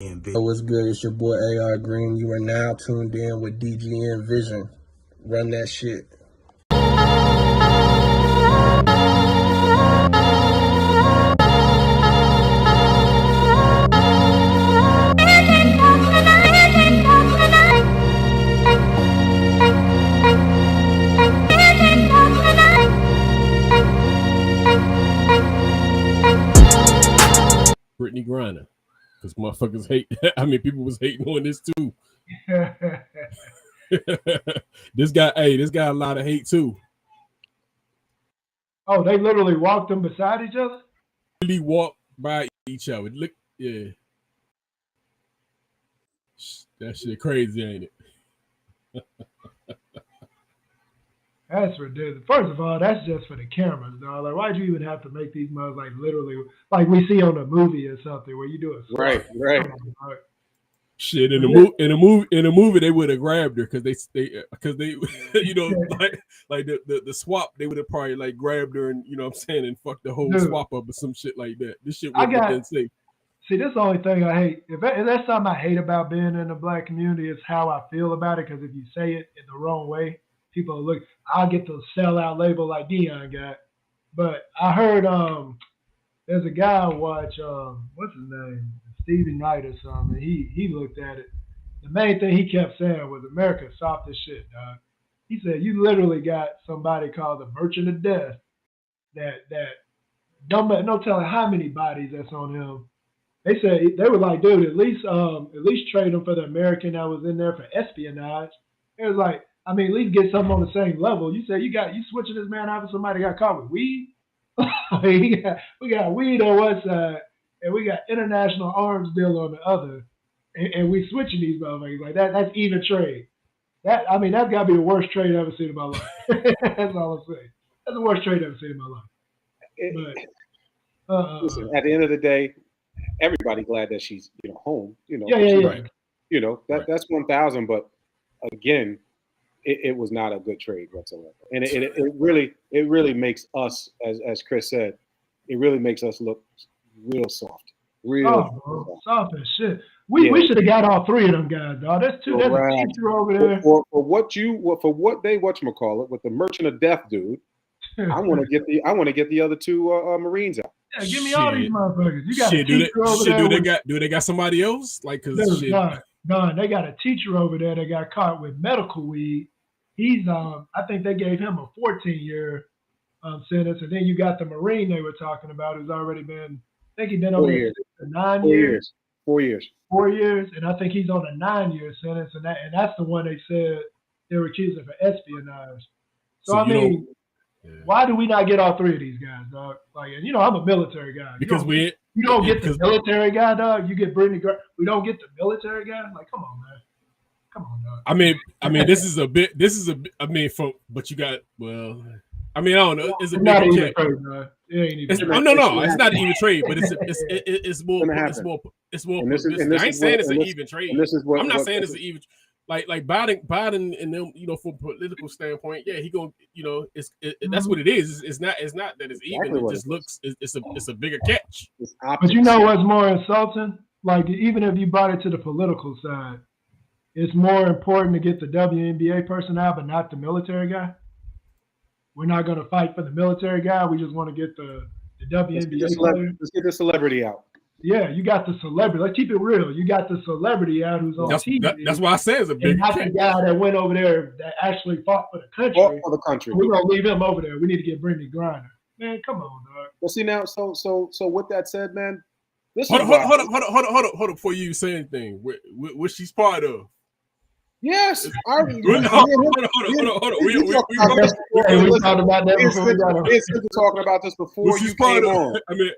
So what's good? It's your boy AR Green. You are now tuned in with DGN Vision. Run that shit. Brittany Griner, because motherfuckers hate. I mean, people was hating on this too. This got a lot of hate too. Oh, they literally walked them beside each other? Really walk by each other. Look, yeah. That shit crazy, ain't it? That's ridiculous. First of all, that's just for the cameras, dog. Like, why'd you even have to make these mugs like literally like we see on a movie or something where you do a right. Shit, in the movie they would have grabbed her because they you know like the swap, they would have probably like grabbed her and, you know what I'm saying, and fucked the whole swap up or some shit like that. This shit would have been safe. See, this is the only thing I hate. If that's something I hate about being in the black community, is how I feel about it. Because if you say it in the wrong way, people will look. I'll get the sellout label like Dion got. But I heard there's a guy I watch, what's his name, Stevie Knight or something. He looked at it. The main thing he kept saying was America's soft as shit, dog. He said you literally got somebody called the Merchant of Death that no telling how many bodies that's on him. They said they were like, dude, at least trade him for the American that was in there for espionage. It was like, I mean, at least get something on the same level. You said you switching this man out for somebody got caught with weed. we got weed on one side, and we got international arms deal on the other, and we switching these motherfuckers like that. That's even trade. That's got to be the worst trade I've ever seen in my life. That's all I'm saying. That's the worst trade I've ever seen in my life. But, listen, at the end of the day, everybody glad that she's home. Right. That's 1,000. But again, it was not a good trade whatsoever, and it really makes us, as Chris said, it really makes us look real soft, soft as shit. We should have got all three of them guys, dog. That's two. There's a teacher over there. For what they whatchamacallit with the Merchant of Death dude. I want to get the other two Marines out. Yeah, give me all these motherfuckers. You got a teacher over there. Do they got somebody else? Like, cause Don, they got a teacher over there that got caught with medical weed. He's I think they gave him a 14-year sentence, and then you got the Marine they were talking about who's already been. I think he's been over there for 9 years. 4 years. 4 years, and I think he's on a 9-year sentence, and that's the one they said they were accusing for espionage. So why do we not get all three of these guys, dog? Like, I'm a military guy. Because you don't get the military guy, dog. You get Brittany Griner. We don't get the military guy. Like, come on, man. Come on, dog. I mean, this is a bit. I mean, but you got I mean, I don't know. It's a not big even trade, man. It's not an even trade, but it's more. I ain't saying it's an even trade. I'm not saying it's an even. Like Biden and them, from a political standpoint, yeah, he gonna, that's what it is. It's not that it's even. It just looks it's a bigger catch. But you know what's more insulting? Like, even if you brought it to the political side, it's more important to get the WNBA person out, but not the military guy. We're not gonna fight for the military guy. We just want to get the WNBA player. Let's get the celebrity out. Yeah, you got the celebrity. Let's keep it real. You got the celebrity out who's on TV. That's why I say it's a big. Not the guy that went over there that actually fought for the country. Fought for the country. We're gonna leave him over there. We need to get Brittany Griner. Man, come on, dog. Well, see now. So with that said, man. Hold up before you say anything. What she's part of? Yes. Hold on. We talked about that before. We talking about this before you came on. I mean,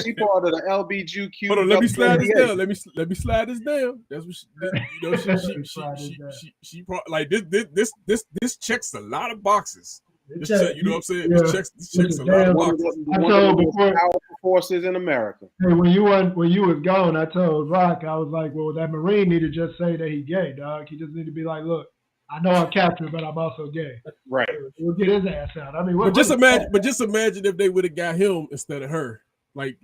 she part of the LBGQ. Hold on, let me slide this down. Let me slide this down. That's what she like this checks a lot of boxes. This what I'm saying? This checks a lot of boxes. I told before powerful forces in America. Hey, when you was gone, I told Rock, I was like, well, that Marine need to just say that he gay, dog. He just need to be like, look, I know I'm captain, but I'm also gay. Right. We'll get his ass out. I mean, just imagine if they would have got him instead of her, like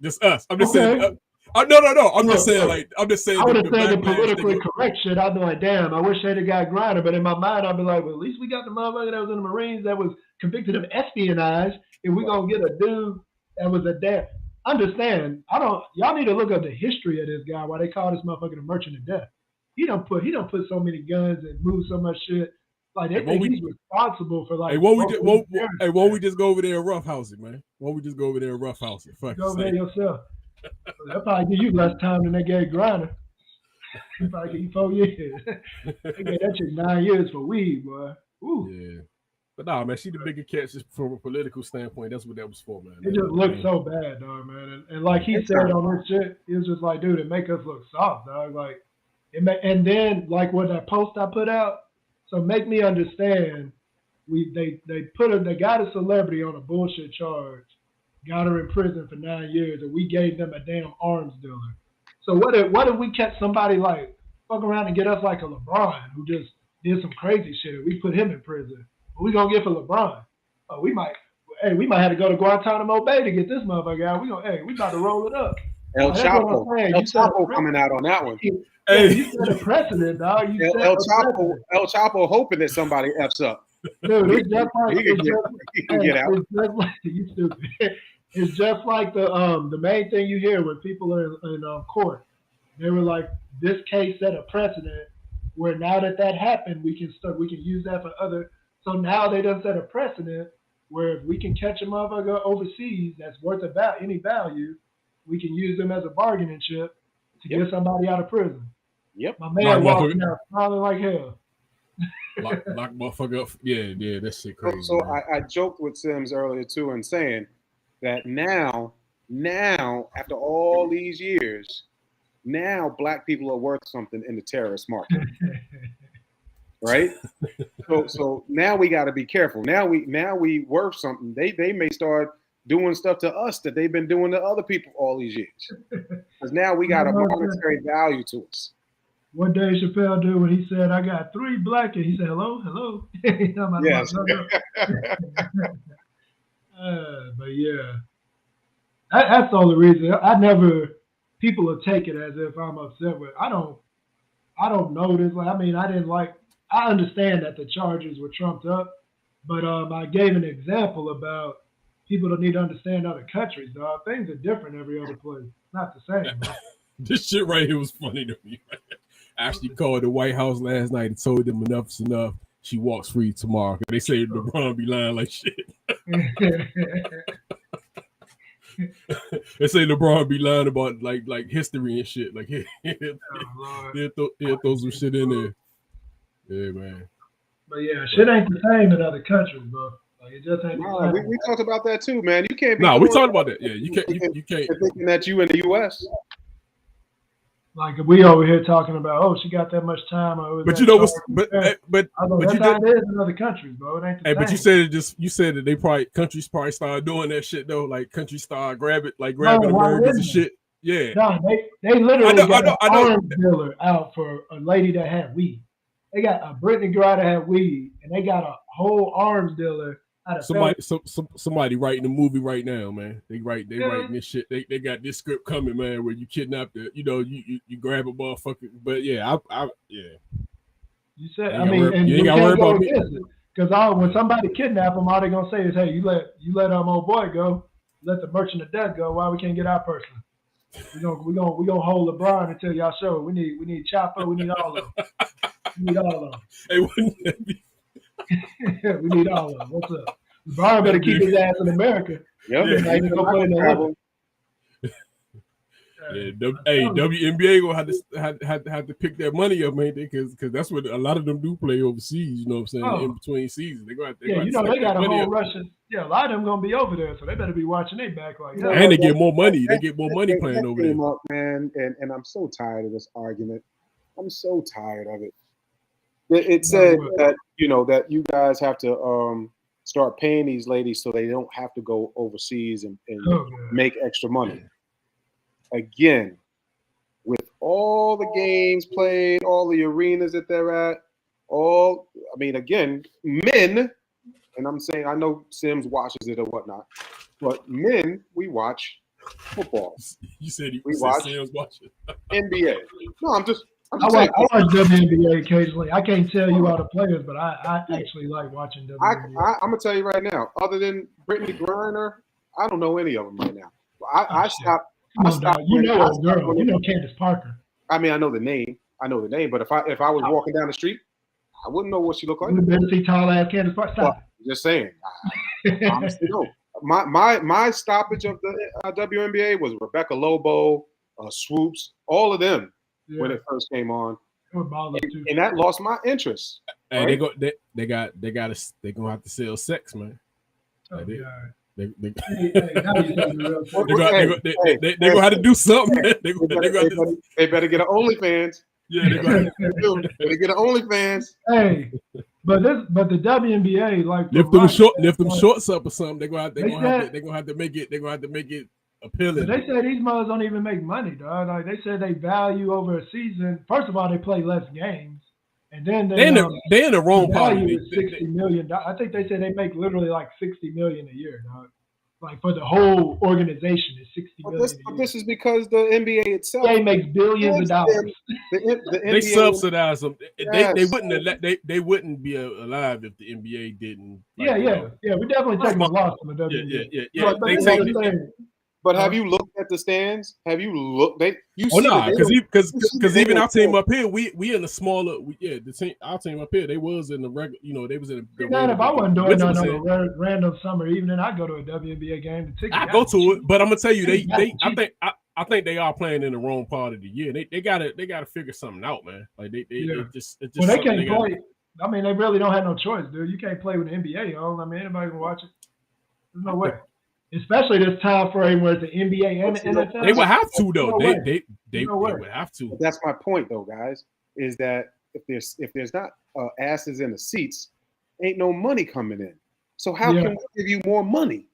just us. I'm just saying. No. I'm just saying. I would have said the politically correct shit. I'd be like, damn, I wish they'd have got Griner. But in my mind, I'd be like, well, at least we got the motherfucker that was in the Marines that was convicted of espionage, and we're gonna get a dude that was a damn. Understand? Y'all need to look up the history of this guy. Why they call this motherfucker the Merchant of Death? He don't put so many guns and move so much shit. Like they think he's responsible for like. Won't we just go over there and roughhouse it, man? Won't we just go over there and roughhouse it? Fuck, go over there yourself. They'll probably give you less time than they gave Griner. They'll probably give you 4 years. They gave that shit 9 years for weed, boy. Ooh. Yeah. But nah, man, she the bigger catch from a political standpoint. That's what that was for, man. It just looked so bad, dog, man. And like he said on this shit, it was just like, dude, it make us look soft, dog. Like, and then like what that post I put out. So make me understand. They got a celebrity on a bullshit charge, got her in prison for 9 years, and we gave them a damn arms dealer. So what if we catch somebody like fuck around and get us like a LeBron who just did some crazy shit and we put him in prison? What we gonna get for LeBron? Oh, we might have to go to Guantanamo Bay to get this motherfucker out. We about to roll it up. El Chapo coming out on that one. Hey, you set a precedent, dog. El Chapo hoping that somebody F's up. Dude, it's just like he can get out. You stupid. It's just like the main thing you hear when people are in court. They were like, this case set a precedent where now that happened, we can use that for other. So now they done set a precedent where if we can catch a motherfucker overseas that's worth any value, we can use them as a bargaining chip to get somebody out of prison. Yep. My man walking out smiling like hell. Lock motherfucker up. Yeah, that shit crazy. So I joked with Sims earlier too and saying that now after all these years, now black people are worth something in the terrorist market. Right? So now we got to be careful. Now we worth something. They may start doing stuff to us that they've been doing to other people all these years. Because now we got a monetary value to us. What Dave Chappelle do when he said, "I got 3 black," and he said, "Hello." Yes. But yeah, that's the only reason. People will take it as if I'm upset with. I don't know this. I understand that the charges were trumped up, but I gave an example about people that need to understand other countries, dog. Things are different every other place. Not the same. This shit right here was funny to me. I actually called the White House last night and told them enough's enough. She walks free tomorrow. They say LeBron be lying like shit. They say LeBron be lying about like history and shit. Like he'll throw some shit in there. Yeah, man. But yeah, shit ain't the same in other countries, bro. Like it just ain't. No, we talked about that too, man. You can't. We talked about that. Yeah, you can't. You can't. Thinking that you in the U.S. Like if we over here talking about, she got that much time. But you know what's but you did it in other countries, bro. It ain't the same. But you said that countries probably started doing that shit though. Like countries start grabbing Americans and shit. Yeah. No, they literally got an arms dealer out for a lady that had weed. They got a Brittany Griner had weed, and they got a whole arms dealer. Somebody writing a movie right now, man. They writing this shit. They got this script coming, man, where you kidnap you grab a motherfucker. But yeah, yeah. You said, and you ain't got to worry about me. Because when somebody kidnap them, all they gonna say is, "Hey, you let old boy go, let the Merchant of Death go. Why we can't get our person? We gonna hold LeBron until y'all show it. We need Chopper. We need all of them. We need all of them. Hey, wouldn't that be? We need all of them. What's up? LeBron better keep his ass in America. Yep. WNBA gonna have to pick that money up, man, because that's what a lot of them do play overseas. You know what I'm saying? In between seasons, they got a whole Russian. Yeah, a lot of them gonna be over there, so they better be watching their back like that. And they get more money. They get more money playing over there. Up, man, and I'm so tired of this argument. I'm so tired of it. It said that that you guys have to start paying these ladies so they don't have to go overseas and make extra money. Again, with all the games played, all the arenas that they're at, again, men, and I'm saying I know Sims watches it or whatnot, but men, we watch Football. You said we watch Sam's watching NBA. No, I'm just I watch WNBA occasionally. I can't tell you all the players, but I actually like watching WNBA. I'm gonna tell you right now. Other than Brittany Griner, I don't know any of them right now. I stopped. You know a girl. You know Candace Parker. I mean, I know the name. But if I was walking down the street, I wouldn't know what she looked like. You better see tall ass Candace Parker. Stop. Just saying. I honestly don't. My stoppage of the WNBA was Rebecca Lobo, Swoops, all of them when it first came on, and that lost my interest. Hey, right? they're gonna have to sell sex, man. Like they're gonna have to do something. They better get an OnlyFans. Yeah, they're gonna get an OnlyFans. Hey, but the WNBA, like lift them shorts up or something. They're gonna have to make it appealing. They said these mothers don't even make money, dog. Like they said they value over a season. First of all, they play less games, and then they're in the wrong part. $60 million. I think they said they make literally like $60 million a year, dog. Like for the whole organization, it's $60 million. But this is because the NBA itself makes billions of dollars. They subsidize them. Yes. They wouldn't be alive if the NBA didn't. Like, yeah. We definitely taking a loss from the WNBA. Yeah. But have you looked at the stands? Have you looked? Because even our team up here, we in the smaller. Our team up here, they was in the regular. They was in the. If I wasn't doing nothing on a random summer evening, I'd go to a WNBA game. I go to it, but I'm gonna tell you, I think they are playing in the wrong part of the year. They gotta figure something out, man. Like they just. Well, they can't play. I mean, they really don't have no choice, dude. You can't play with the NBA on. I mean, anybody can watch it. There's no way. Especially this time frame where it's the NBA and the NFL. They would have to, though. They would have to. But that's my point, though, guys. Is that if there's not asses in the seats, ain't no money coming in. So how can we give you more money?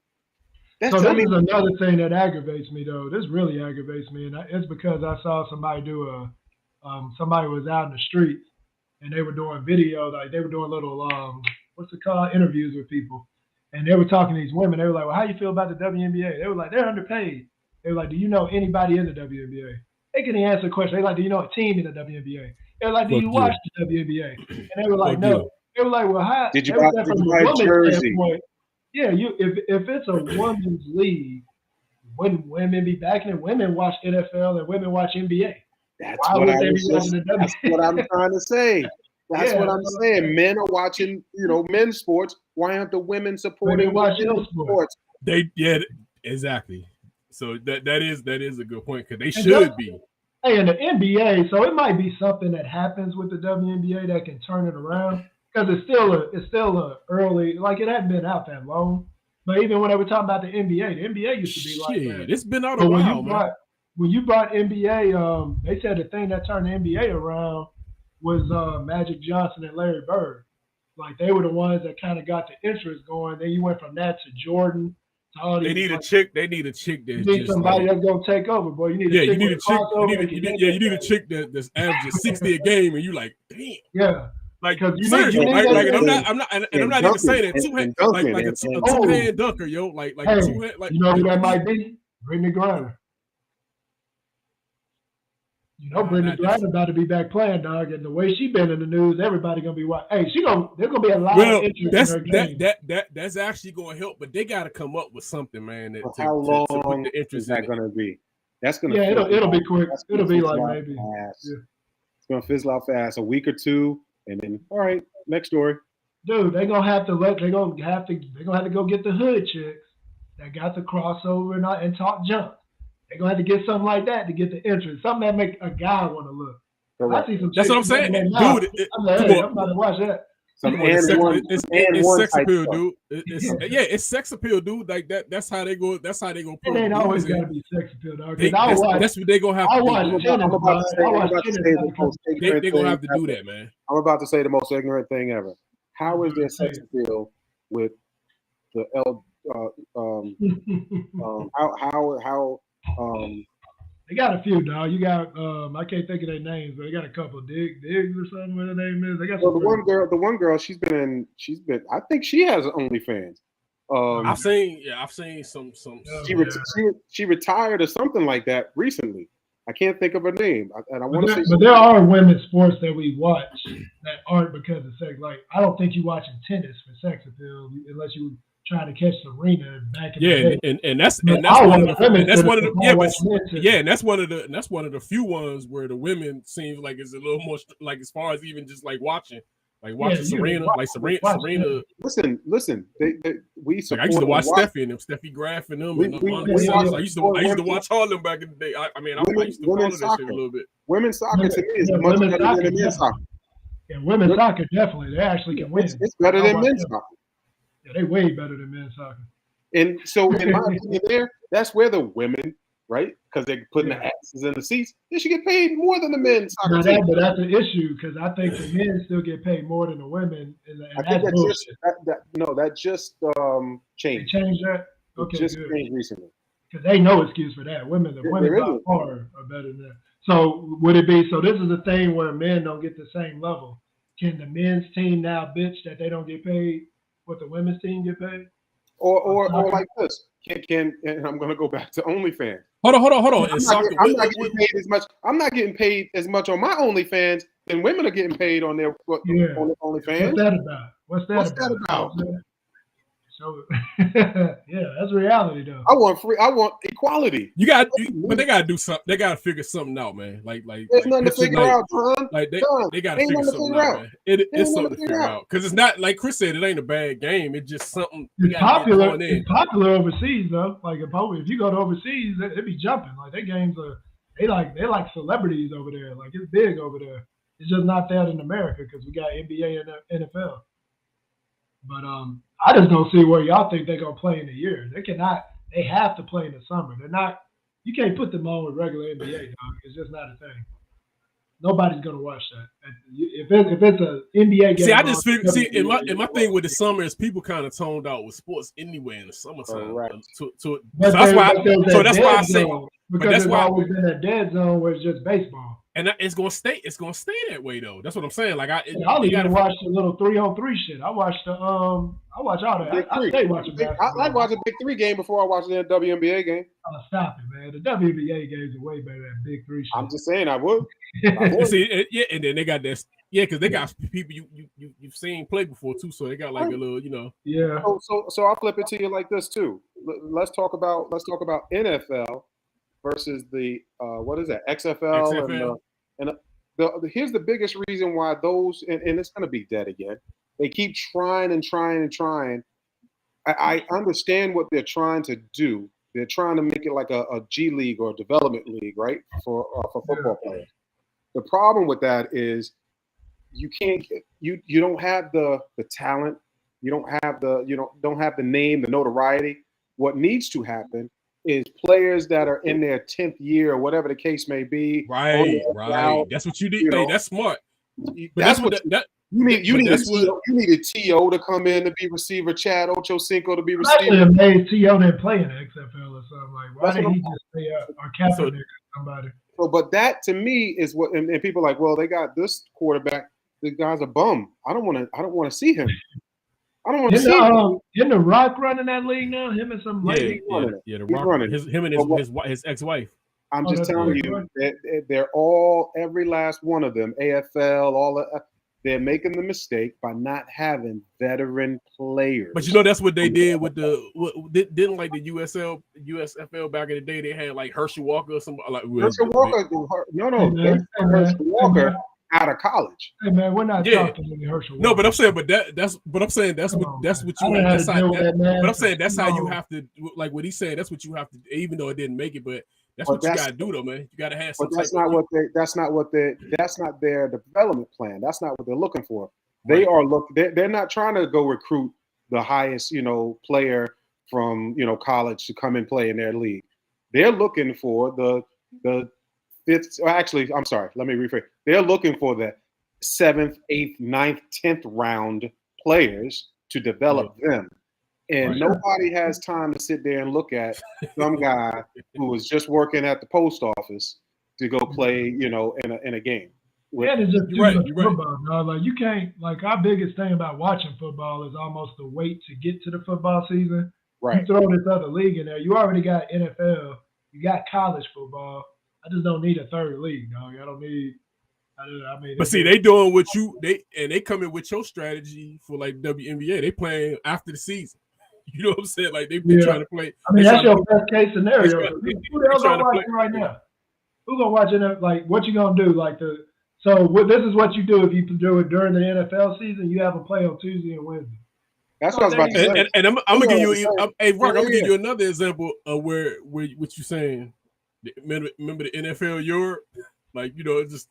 This is another thing that aggravates me, though. This really aggravates me, and it's because I saw somebody do somebody was out in the streets and they were doing video, like they were doing little interviews with people. And they were talking to these women. They were like, well, how you feel about the WNBA? They were like, they're underpaid. They were like, do you know anybody in the WNBA? They couldn't answer the question. They were like, do you know a team in the WNBA? They were like, do you watch the WNBA? And they were like, no. They were like, well, how? Did you buy a jersey? Yeah, if it's a women's league, wouldn't women be backing it? Women watch NFL and women watch NBA. That's what I'm trying to say. That's what I'm saying. Men are watching, men's sports. Why aren't the women supporting women's sports? Exactly. So that is a good point because they should be. Hey, in the NBA, so it might be something that happens with the WNBA that can turn it around because it's still a early, like it hadn't been out that long. But even when they were talking about the NBA used to be like that. It's been out a while, man. When you brought NBA, they said the thing that turned the NBA around was Magic Johnson and Larry Bird. Like they were the ones that kind of got the interest going. Then you went from that to Jordan to all these. They need a chick that you need somebody that's gonna take over, boy. You need a chick that's averaging 60 a game, and you like, damn. Yeah. Like, seriously, I'm not even saying that a two-hand dunker, yo. Like two-hand. Like, you know who that might be? Brittany Griner. You know, Brittany Griner about to be back playing, dog, and the way she been in the news, everybody gonna be watching. Hey, there's gonna be a lot of interest in her game. That's actually gonna help, but they gotta come up with something, man. How long is that gonna be? That's gonna it'll be quick. It'll be like maybe it's gonna fizzle out fast, a week or two, and then all right, next story. Dude, they're gonna have to go get the hood chicks that got the crossover and talk junk. They're going to have to get something like that to get the interest. Something that make a guy want to look. I see some. That's what I'm saying, dude. I'm like, hey, I'm about to watch that. It's sex appeal, dude. It's sex appeal, dude. Like that. That's how they go. That's how they gonna put it. It ain't always got to be sex appeal, dog. That's what they gonna have to do. They're gonna have to do that, man. I'm about to say the most ignorant thing ever. How is there sex appeal with the they got a few, dog. You got I can't think of their names, but they got a couple. Diggs or something. What her name is? They got the one girl. She's been. I think she has OnlyFans. I've seen some. She retired or something like that recently. I can't think of her name, and I want to say. But there are women's sports that we watch that aren't because of sex. Like I don't think you watching tennis for sex appeal unless you trying to catch Serena back in the day. and that's one of the few ones where the women seems like it's a little more like as far as even just like watching. Like watching Serena, Serena. Listen. We support. Like I used to watch Steffi and them, Steffi Graf and them. I used to watch all them back in the day. I used to follow that shit a little bit. Women's soccer to me is much better than men's soccer. Yeah, women's soccer definitely. They actually can win. It's better than men's soccer. Yeah, they way better than men's soccer. And so, in my opinion, that's where the women, right? Because they're putting the asses in the seats. They should get paid more than the men's soccer team. But that's the issue because I think the men still get paid more than the women. And I think that just changed. They changed that? Okay, it just changed recently. Because they no excuse for that. Women by far are better than that. So would it be? So this is the thing where men don't get the same level. Can the men's team now bitch that they don't get paid what the women's team get paid? Or like this. And I'm going to go back to OnlyFans. Hold on. I'm not getting paid as much on my OnlyFans than women are getting paid on their on OnlyFans. What's that about? So that's reality though. I want equality. But they gotta do something. They gotta figure something out, man. There's nothing to figure out, John. Like they gotta figure something out, man. It's something to figure out because it's not like Chris said. It ain't a bad game. It's just something. It's popular. It's popular overseas though. Like if you go to overseas, they be jumping. Like their games are they like celebrities over there. Like it's big over there. It's just not that in America because we got NBA and NFL. But I just don't see where y'all think they're gonna play in the year. They cannot. They have to play in the summer. They're not. You can't put them on with regular NBA, dog. It's just not a thing. Nobody's gonna watch that. If it's an NBA game. See, I just figure. See, in my thing with the summer is people kind of toned out with sports anyway in the summertime. Right. So that's why I say. Because that's why always been a dead zone where it's just baseball. And it's gonna stay that way though. That's what I'm saying. Like I even watch the little 3-on-3 shit. I watch all that. I stay watching basketball. I watch a Big 3 game before I watch the WNBA game. Oh, stop it, man. The WNBA games are way better than Big 3 shit. I'm just saying I would. See, and then they got this. Yeah, because they got people you've seen play before too. So they got like a little, Yeah. So I'll flip it to you like this too. Let's talk about NFL versus the what is that XFL. And here's the biggest reason why those, and it's going to be dead again. They keep trying and trying and trying. I understand what they're trying to do. They're trying to make it like a G League or a development league, right, for football players. The problem with that is you can't get, you don't have the talent. You don't have the name, the notoriety. What needs to happen is players that are in their 10th year or whatever the case may be. Right. That's what you need. Hey, that's smart. But you need a T.O. to come in to be receiver, Chad Ochocinco to be receiver. I have made T.O. didn't play in the XFL or something. Like, why didn't he just stay up or Kaepernick or somebody? So, but that to me is what, and people are like, well, they got this quarterback. The guy's a bum. I don't want to see him. I don't want to see him. Isn't The Rock running that league now? Him and some lady. The Rock running. Him and his ex-wife. I'm just telling you, they're all, every last one of them, AFL, all that. They're making the mistake by not having veteran players. But that's what they did with didn't like the USFL back in the day. They had like Herschel Walker or somebody like Herschel Walker. Herschel Walker out of college. Hey man, we're not talking to Herschel Walker. No, but I'm saying, that's what you. I'm saying that's how you have to, like what he's saying. That's what you have to, even though it didn't make it, but. That's what you gotta do, though, man. You gotta have some. But that's not their development plan. That's not what they're looking for. They are they're not trying to go recruit the highest, player from college to come and play in their league. They're looking for the fifth. Actually, I'm sorry. Let me rephrase. They're looking for the 7th, 8th, 9th, 10th round players to develop them. And nobody has time to sit there and look at some guy who was just working at the post office to go play, in a game. And it's just too much football, dog. Like you can't. Like our biggest thing about watching football is almost the wait to get to the football season. Right. You throw this other league in there. You already got NFL. You got college football. I just don't need a third league, dog. I don't need. I mean, but see, they doing what they come in with your strategy for like WNBA. They playing after the season. You know what I'm saying? Like they've been trying to play. I mean, that's your best case scenario. Who the hell gonna watch it right now? Who gonna watch it? Like, what you gonna do? Like this is what you do if you do it during the NFL season. You have them play on Tuesday and Wednesday. That's what I was about to say. And I'm gonna give you. Hey, Rock, I'm gonna give you another example of where what you saying. Remember the NFL Europe? Like it's just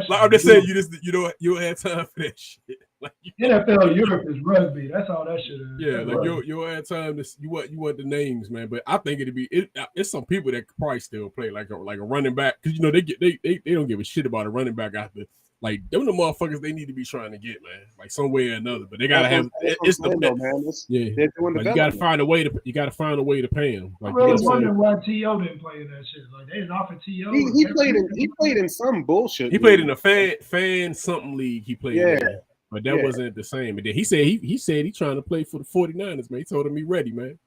like I'm just saying you don't have time for that shit. Like NFL Europe is rugby. That's all that shit is. Yeah, like you don't have time to you want the names, man. But I think it's some people that could probably still play like a running back because they don't give a shit about a running back after. Like them the motherfuckers they need to be trying to get, man. Like some way or another, but they gotta have it's the man. You gotta find a way to pay them. Like, I really wondering why T.O. didn't play in that shit. Like they didn't offer T.O. He played in some bullshit. He played in a fan something league. He played in, but that wasn't the same. And then he said he trying to play for the 49ers, man. He told him he ready, man.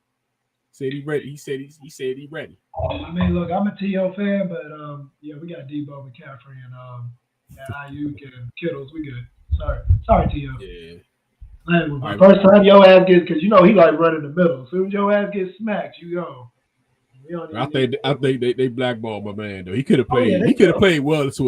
Said he ready. He said he ready. I mean, look, I'm a T.O. fan, but we got Debo McCaffrey and Ayuk and Kittles, we good. Sorry, T.O. Yeah. Man, first time your ass gets, because he like running the middle. As soon as your ass gets smacked, you go. I think they blackballed my man though. He could have played. He could have played well to a